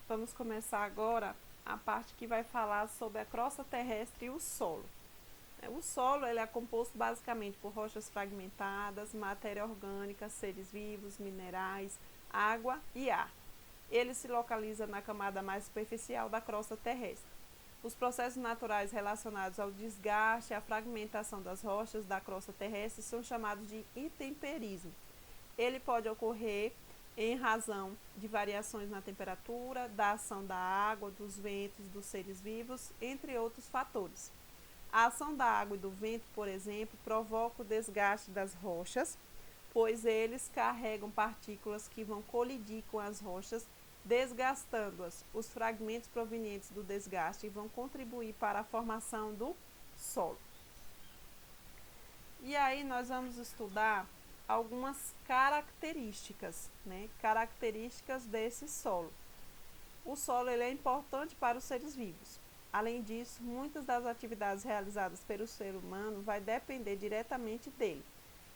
Vamos começar agora a parte que vai falar sobre a crosta terrestre e o solo. O solo ele é composto basicamente por rochas fragmentadas, matéria orgânica, seres vivos, minerais, água e ar. Ele se localiza na camada mais superficial da crosta terrestre. Os processos naturais relacionados ao desgaste e à fragmentação das rochas da crosta terrestre são chamados de intemperismo. Ele pode ocorrer em razão de variações na temperatura, da ação da água, dos ventos, dos seres vivos, entre outros fatores. A ação da água e do vento, por exemplo, provoca o desgaste das rochas, pois eles carregam partículas que vão colidir com as rochas, desgastando-as. Os fragmentos provenientes do desgaste vão contribuir para a formação do solo. E aí nós vamos estudar algumas características, características desse solo. O solo ele é importante para os seres vivos. Além disso, muitas das atividades realizadas pelo ser humano vai depender diretamente dele.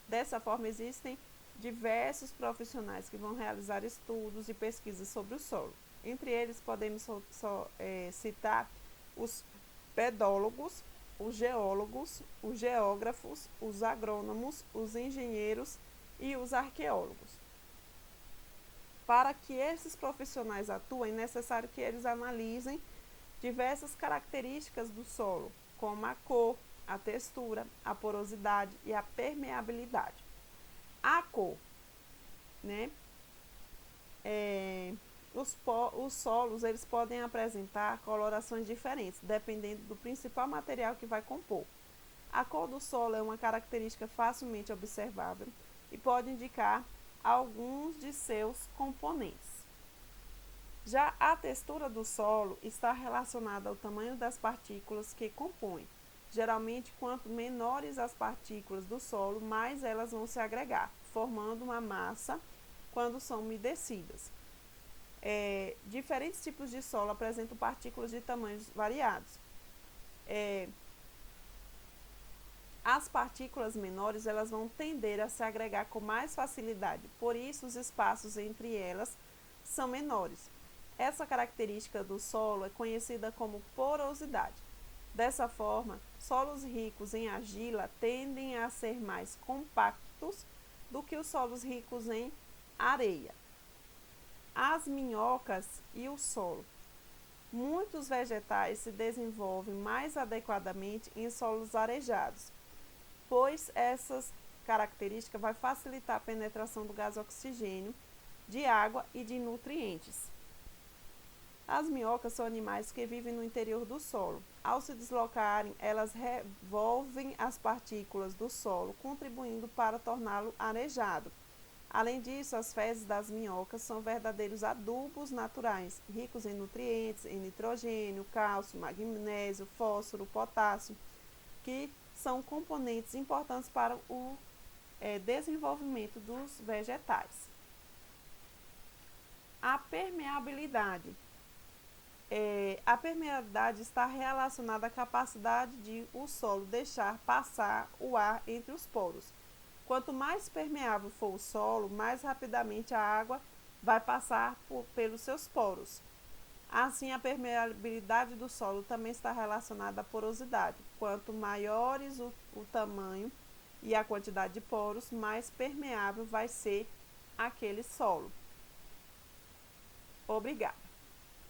Dessa forma, existem diversos profissionais que vão realizar estudos e pesquisas sobre o solo. Entre eles, podemos citar os pedólogos, os geólogos, os geógrafos, os agrônomos, os engenheiros e os arqueólogos. Para que esses profissionais atuem, é necessário que eles analisem diversas características do solo, como a cor, a textura, a porosidade e a permeabilidade. A cor, os solos eles podem apresentar colorações diferentes, dependendo do principal material que vai compor. A cor do solo é uma característica facilmente observável e pode indicar alguns de seus componentes. Já a textura do solo está relacionada ao tamanho das partículas que compõem. Geralmente, quanto menores as partículas do solo, mais elas vão se agregar, formando uma massa quando são umedecidas. Diferentes tipos de solo apresentam partículas de tamanhos variados. As partículas menores elas vão tender a se agregar com mais facilidade, por isso os espaços entre elas são menores. Essa característica do solo é conhecida como porosidade. Dessa forma, solos ricos em argila tendem a ser mais compactos do que os solos ricos em areia. As minhocas e o solo. Muitos vegetais se desenvolvem mais adequadamente em solos arejados, pois essa característica vai facilitar a penetração do gás oxigênio, de água e de nutrientes. As minhocas são animais que vivem no interior do solo. Ao se deslocarem, elas revolvem as partículas do solo, contribuindo para torná-lo arejado. Além disso, as fezes das minhocas são verdadeiros adubos naturais, ricos em nutrientes, em nitrogênio, cálcio, magnésio, fósforo, potássio, que são componentes importantes para o desenvolvimento dos vegetais. A permeabilidade. A permeabilidade está relacionada à capacidade de o solo deixar passar o ar entre os poros. Quanto mais permeável for o solo, mais rapidamente a água vai passar pelos seus poros. Assim, a permeabilidade do solo também está relacionada à porosidade. Quanto maiores o tamanho e a quantidade de poros, mais permeável vai ser aquele solo. Obrigada.